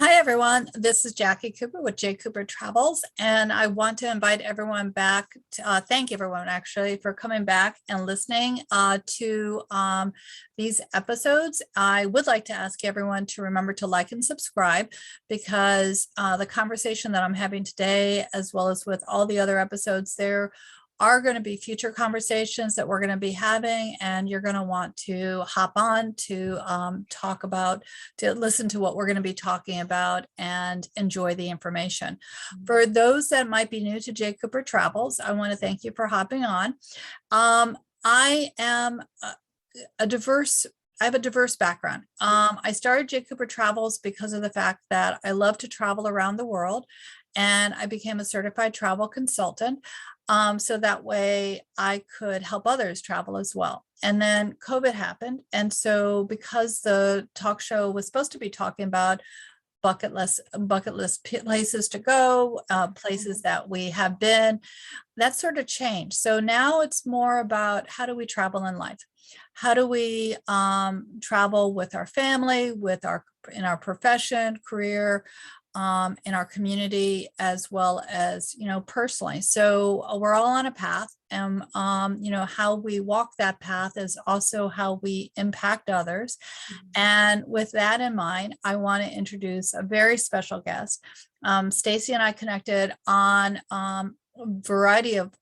Hi, everyone. This is Jackie Cooper with J. Cooper Travels, and I want to invite everyone back thank everyone actually for coming back and listening to these episodes. I would like to ask everyone to remember to like and subscribe because the conversation that I'm having today, as well as with all the other episodes, there are going to be future conversations that we're going to be having, and you're going to want to hop on to talk about, to listen to what we're going to be talking about and enjoy the information. For those that might be new to J. Cooper Travels, I want to thank you for hopping on. I am a diverse I have a diverse background. I started J. Cooper Travels because of the fact that I love to travel around the world, and I became a certified travel consultant. So that way I could help others travel as well. And then COVID happened. And so because the talk show was supposed to be talking about bucket list places to go, places that we have been, that sort of changed. So now it's more about how do we travel in life? How do we travel with our family, in our profession, career, in our community, as well as, personally. So we're all on a path, and, how we walk that path is also how we impact others. And with that in mind, I want to introduce a very special guest. Stacy and I connected on variety of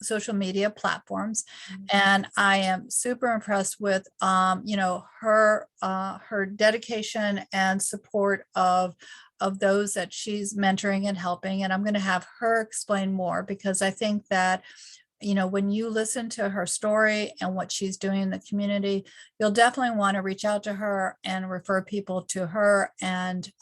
social media platforms, and I am super impressed with her dedication and support of those that she's mentoring and helping. And I'm going to have her explain more, because I think that when you listen to her story and what she's doing in the community, you'll definitely want to reach out to her and refer people to her, and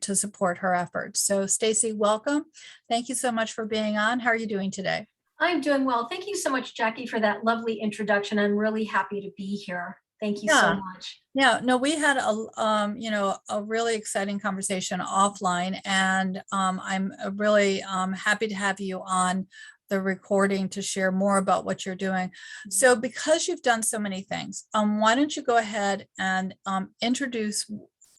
to support her efforts. So Stacy, welcome. Thank you so much for being on. How are you doing today? I'm doing well. Thank you so much, Jackie, for that lovely introduction. I'm really happy to be here. Thank you so Yeah. much. Yeah, no, we had a really exciting conversation offline, and I'm really happy to have you on the recording to share more about what you're doing. So, because you've done so many things, why don't you go ahead and introduce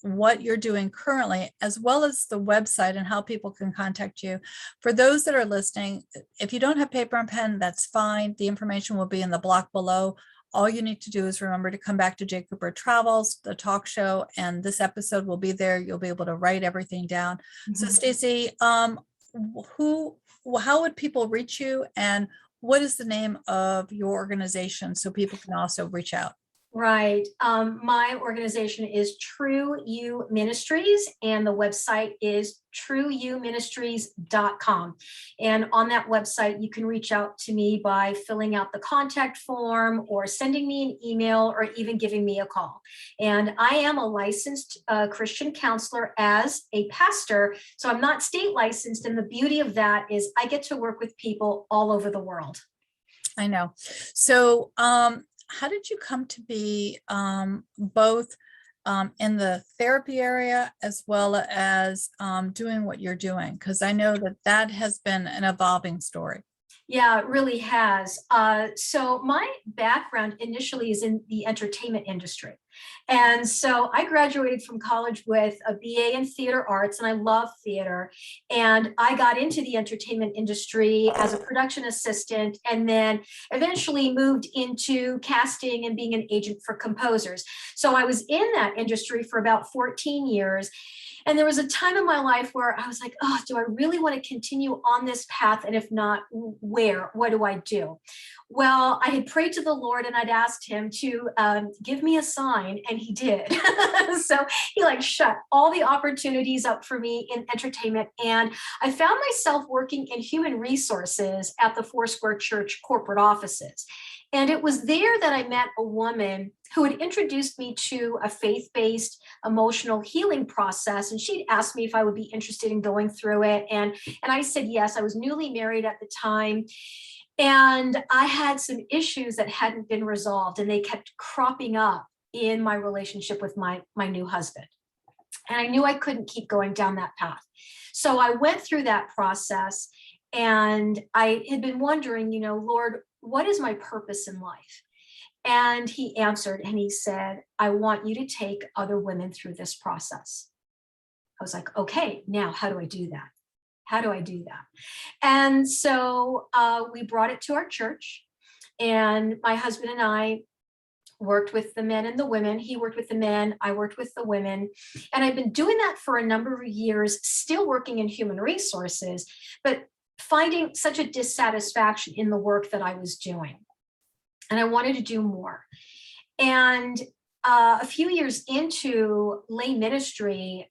what you're doing currently, as well as the website and how people can contact you. For those that are listening, if you don't have paper and pen, that's fine. The information will be in the block below. All you need to do is remember to come back to J. Cooper Travels, the talk show, and this episode will be there. You'll be able to write everything down. So Stacy, how would people reach you, and what is the name of your organization so people can also reach out? Right. My organization is True You Ministries, and the website is trueyouministries.com. And on that website, you can reach out to me by filling out the contact form, or sending me an email, or even giving me a call. And I am a licensed Christian counselor as a pastor. So I'm not state licensed. And the beauty of that is I get to work with people all over the world. I know. So, how did you come to be both in the therapy area as well as doing what you're doing? Because I know that that has been an evolving story. Yeah, it really has. So my background initially is in the entertainment industry. And so I graduated from college with a BA in theater arts, and I love theater. And I got into the entertainment industry as a production assistant, and then eventually moved into casting and being an agent for composers. So I was in that industry for about 14 years. And there was a time in my life where I was like, oh, do I really want to continue on this path? And if not, where? What do I do? Well, I had prayed to the Lord, and I'd asked him to give me a sign, and he did. So he shut all the opportunities up for me in entertainment. And I found myself working in human resources at the Foursquare Church corporate offices. And it was there that I met a woman who had introduced me to a faith-based emotional healing process. And she'd asked me if I would be interested in going through it. And I said yes. I was newly married at the time. And I had some issues that hadn't been resolved, and they kept cropping up in my relationship with my new husband. And I knew I couldn't keep going down that path. So I went through that process, and I had been wondering, Lord, what is my purpose in life? And he answered, and he said, I want you to take other women through this process. I was like, okay, now how do I do that? How do I do that? And so we brought it to our church, and my husband and I worked with the men and the women. He worked with the men, I worked with the women. And I've been doing that for a number of years, still working in human resources, but finding such a dissatisfaction in the work that I was doing. And I wanted to do more. And a few years into lay ministry,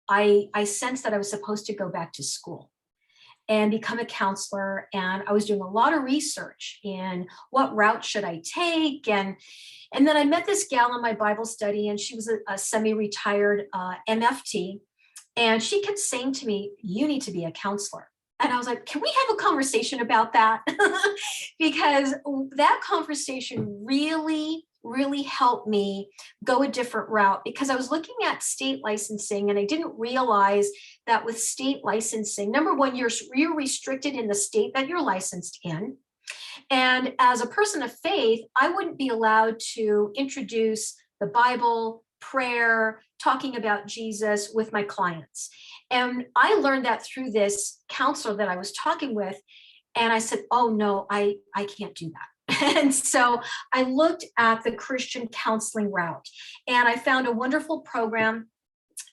I sensed that I was supposed to go back to school and become a counselor. And I was doing a lot of research in what route should I take. And then I met this gal in my Bible study, and she was a semi-retired MFT. And she kept saying to me, you need to be a counselor. And I was like, can we have a conversation about that? Because that conversation really helped me go a different route, because I was looking at state licensing, and I didn't realize that with state licensing, number one, you're restricted in the state that you're licensed in. And as a person of faith, I wouldn't be allowed to introduce the Bible, prayer, talking about Jesus with my clients. And I learned that through this counselor that I was talking with. And I said, oh no, I can't do that. And so I looked at the Christian counseling route, and I found a wonderful program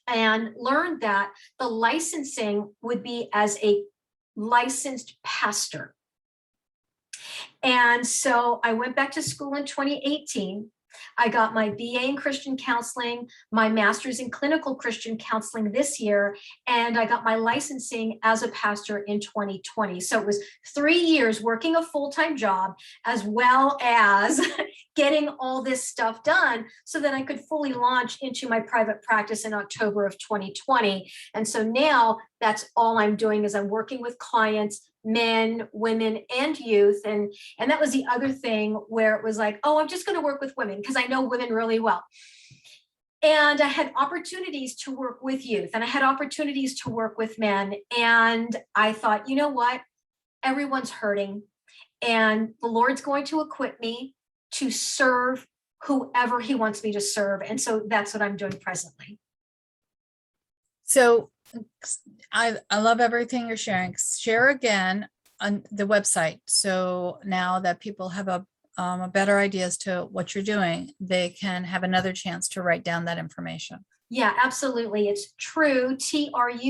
and learned that the licensing would be as a licensed pastor. And so I went back to school in 2018. I got my BA in Christian counseling, my master's in clinical Christian counseling this year, and I got my licensing as a pastor in 2020. So it was 3 years working a full-time job, as well as getting all this stuff done so that I could fully launch into my private practice in October of 2020. And so now that's all I'm doing, is I'm working with clients, men, women, and youth. And that was the other thing where it was like, oh, I'm just going to work with women because I know women really well. And I had opportunities to work with youth, and I had opportunities to work with men. And I thought, you know what? Everyone's hurting, and the Lord's going to equip me to serve whoever he wants me to serve. And so that's what I'm doing presently. So I love everything you're sharing. Share again on the website, so now that people have a better idea as to what you're doing, they can have another chance to write down that information. Yeah, absolutely. It's true, TRUEUYOU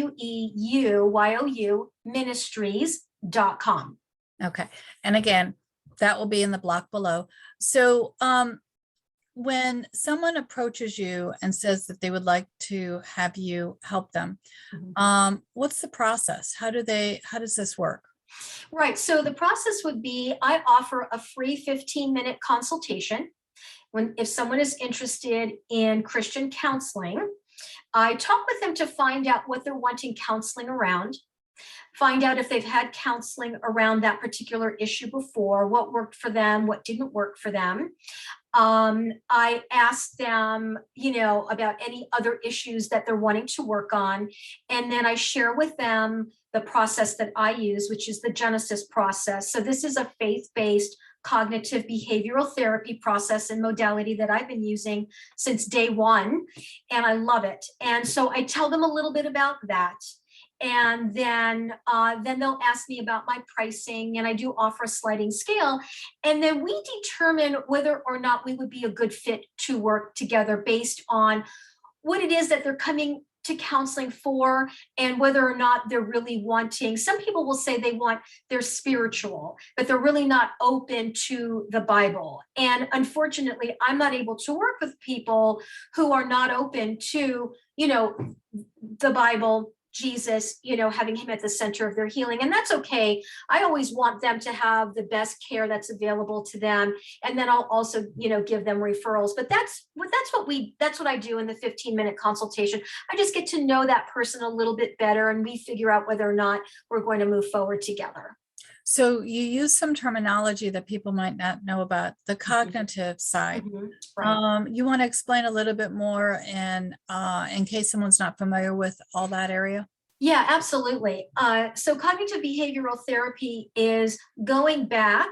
ministries.com. Okay. And again, that will be in the block below. So when someone approaches you and says that they would like to have you help them, what's the process? How does this work? Right. So the process would be, I offer a free 15-minute consultation. If someone is interested in Christian counseling, I talk with them to find out what they're wanting counseling around, find out if they've had counseling around that particular issue before, what worked for them, what didn't work for them. I ask them, about any other issues that they're wanting to work on. And then I share with them the process that I use, which is the Genesis process. So this is a faith-based cognitive behavioral therapy process and modality that I've been using since day one, and I love it. And so I tell them a little bit about that. And then they'll ask me about my pricing, and I do offer a sliding scale. And then we determine whether or not we would be a good fit to work together based on what it is that they're coming to counseling for, and whether or not they're really wanting. Some people will say they're spiritual, but they're really not open to the Bible. And unfortunately, I'm not able to work with people who are not open to, the Bible, Jesus, having him at the center of their healing. And that's okay. I always want them to have the best care that's available to them. And then I'll also, give them referrals. But that's what I do in the 15-minute consultation. I just get to know that person a little bit better, and we figure out whether or not we're going to move forward together. So you use some terminology that people might not know about, the cognitive side. Right. You want to explain a little bit more in case someone's not familiar with all that area? Yeah, absolutely. So cognitive behavioral therapy is going back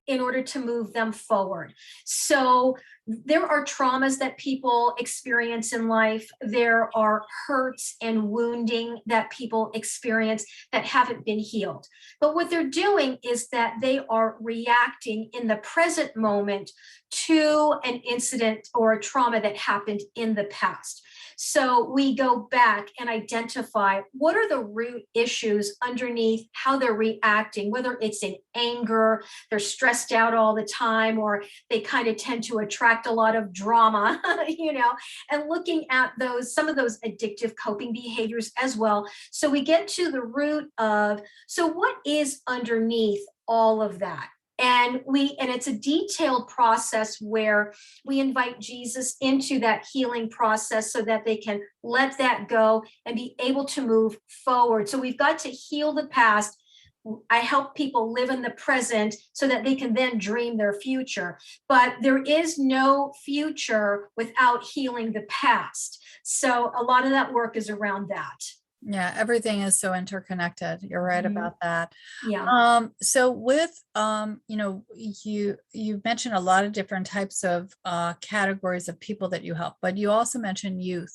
in order to move them forward. So there are traumas that people experience in life. There are hurts and wounding that people experience that haven't been healed. But what they're doing is that they are reacting in the present moment to an incident or a trauma that happened in the past. So we go back and identify what are the root issues underneath how they're reacting, whether it's in anger, they're stressed out all the time, or they kind of tend to attract a lot of drama, and looking at some of those addictive coping behaviors as well. So we get to the root of, so what is underneath all of that? And it's a detailed process where we invite Jesus into that healing process so that they can let that go and be able to move forward. So we've got to heal the past. I help people live in the present so that they can then dream their future. But there is no future without healing the past. So a lot of that work is around that. Yeah, everything is so interconnected. You're right about that. Yeah. So with you mentioned a lot of different types of categories of people that you help, but you also mentioned youth.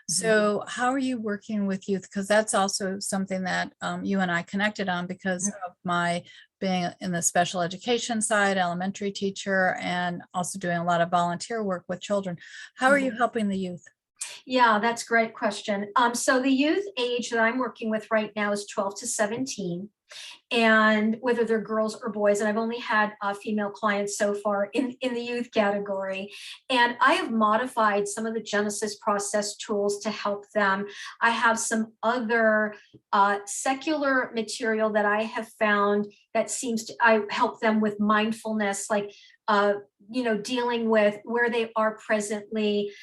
So how are you working with youth? Because that's also something that you and I connected on because of my being in the special education side, elementary teacher, and also doing a lot of volunteer work with children. How are you helping the youth? Yeah, that's a great question. So the youth age that I'm working with right now is 12 to 17. And whether they're girls or boys, and I've only had female clients so far in the youth category. And I have modified some of the Genesis process tools to help them. I have some other secular material that I have found that I help them with mindfulness, like dealing with where they are presently,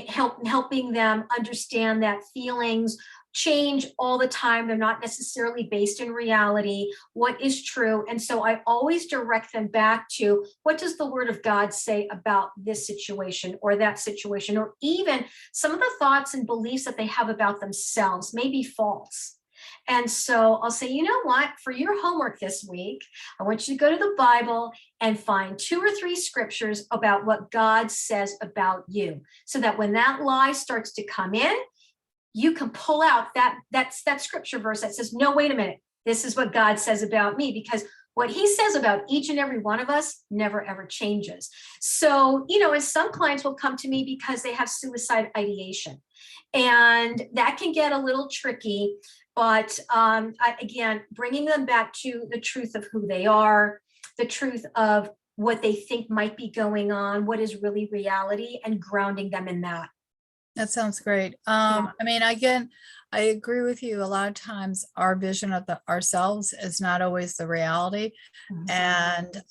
helping them understand that feelings change all the time. They're not necessarily based in reality, what is true. And so I always direct them back to, what does the word of God say about this situation or that situation, or even some of the thoughts and beliefs that they have about themselves may be false. And so I'll say, you know what, for your homework this week, I want you to go to the Bible and find 2 or 3 scriptures about what God says about you, so that when that lie starts to come in, you can pull out that scripture verse that says, no, wait a minute, this is what God says about me, because what he says about each and every one of us never, ever changes. So, and some clients will come to me because they have suicide ideation, and that can get a little tricky. But again, bringing them back to the truth of who they are, the truth of what they think might be going on, what is really reality, and grounding them in that. That sounds great. I mean, again, I agree with you. A lot of times our vision of ourselves is not always the reality. And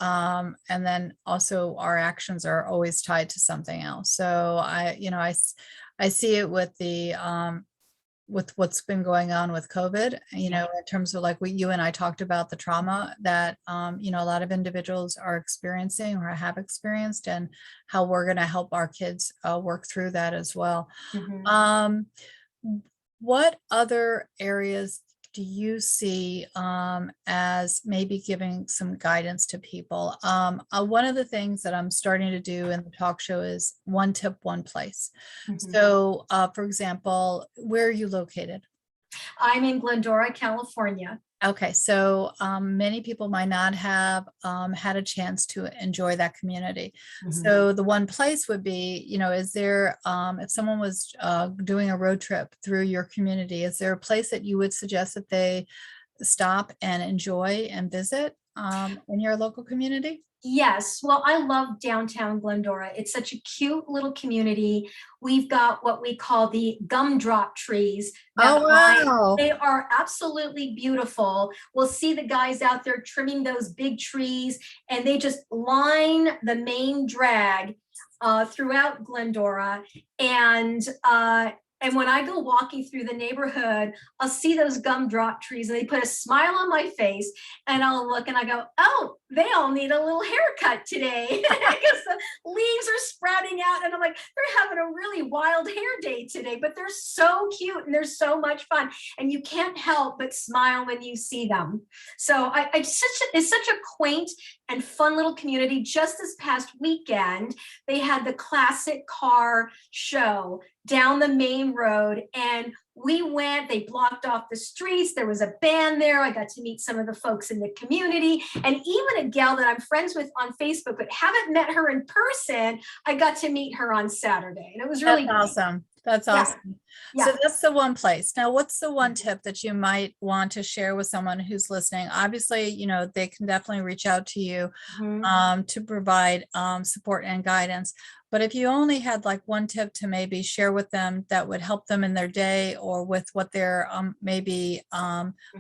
then also our actions are always tied to something else. So I see it with with what's been going on with COVID, in terms of like what you and I talked about, the trauma that, a lot of individuals are experiencing or have experienced, and how we're going to help our kids work through that as well. What other areas do you see as maybe giving some guidance to people? One of the things that I'm starting to do in the talk show is one tip, one place. So, for example, where are you located? I'm in Glendora, California. Okay, so many people might not have had a chance to enjoy that community. So the one place would be, is there, if someone was doing a road trip through your community, is there a place that you would suggest that they stop and enjoy and visit in your local community? Yes. Well, I love downtown Glendora. It's such a cute little community. We've got what we call the gumdrop trees. Oh, wow. They are absolutely beautiful. We'll see the guys out there trimming those big trees, and they just line the main drag throughout Glendora. And when I go walking through the neighborhood, I'll see those gumdrop trees and they put a smile on my face, and I'll look and I go, oh, they all need a little haircut today because the leaves are sprouting out. And I'm like, they're having a really wild hair day today, but they're so cute and they're so much fun. And you can't help but smile when you see them. So it's such a quaint and fun little community. Just this past weekend, they had the classic car show down the main road, and we went, they blocked off the streets. There was a band there. I got to meet some of the folks in the community, and even a gal that I'm friends with on Facebook, but haven't met her in person. I got to meet her on Saturday, and it was really awesome. That's awesome. Yeah. So that's the one place. Now, what's the one tip that you might want to share with someone who's listening? Obviously, you know, they can definitely reach out to you to provide support and guidance. But if you only had like one tip to maybe share with them that would help them in their day or with what they're maybe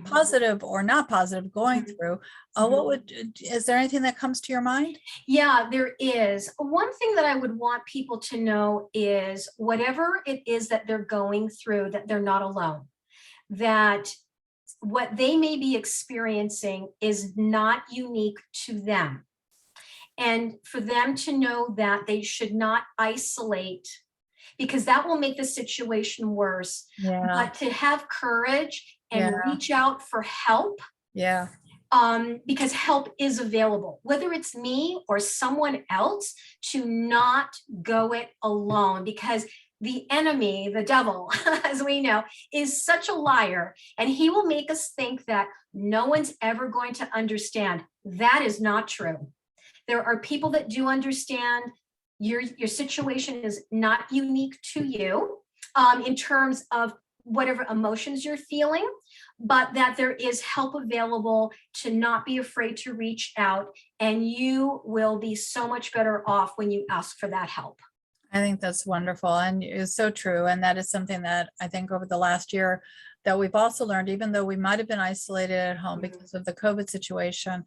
positive or not positive going through, is there anything that comes to your mind? Yeah, there is. One thing that I would want people to know is whatever it is that they're going through, that they're not alone, that what they may be experiencing is not unique to them. And for them to know that they should not isolate, because that will make the situation worse. But to have courage and reach out for help. Because help is available, whether it's me or someone else, to not go it alone, because the enemy, the devil, as we know, is such a liar, and he will make us think that no one's ever going to understand. That is not true. There are people that do understand. Your situation is not unique to you in terms of whatever emotions you're feeling, but that there is help available, to not be afraid to reach out, and you will be so much better off when you ask for that help. I think that's wonderful, and it's so true. And that is something that I think over the last year that we've also learned, even though we might have been isolated at home because of the COVID situation,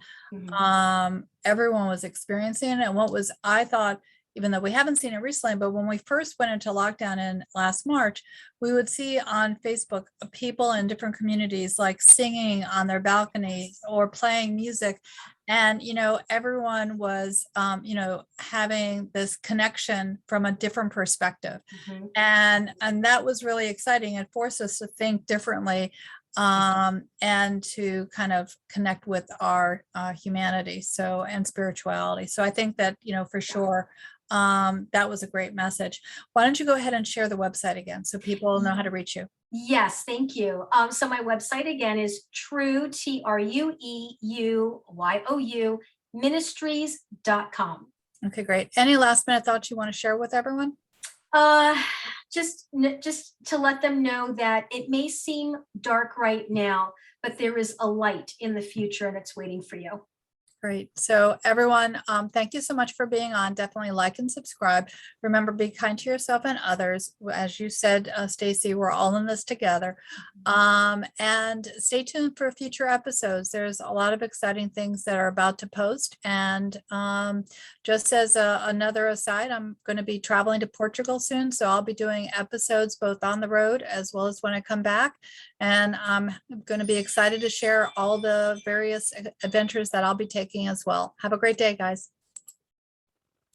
everyone was experiencing it. And what was, I thought, even though we haven't seen it recently, but when we first went into lockdown in last March, we would see on Facebook people in different communities like singing on their balcony or playing music. And, you know, everyone was, you know, having this connection from a different perspective. And that was really exciting. It forced us to think differently and to kind of connect with our humanity, so, and spirituality. So I think that, you know, for sure, that was a great message. Why don't you go ahead and share the website again so people know how to reach you? Yes, thank you. So my website again is true, TRUEUYOU, ministries.com. Okay, great. Any last minute thoughts you want to share with everyone? Just to let them know that it may seem dark right now, but there is a light in the future and it's waiting for you. Great. So everyone, thank you so much for being on. Definitely like and subscribe. Remember, be kind to yourself and others. As you said, Stacy, we're all in this together. And stay tuned for future episodes. There's a lot of exciting things that are about to post. And just as another aside, I'm going to be traveling to Portugal soon. So I'll be doing episodes both on the road as well as when I come back. And I'm going to be excited to share all the various adventures that I'll be taking as well. Have a great day, guys.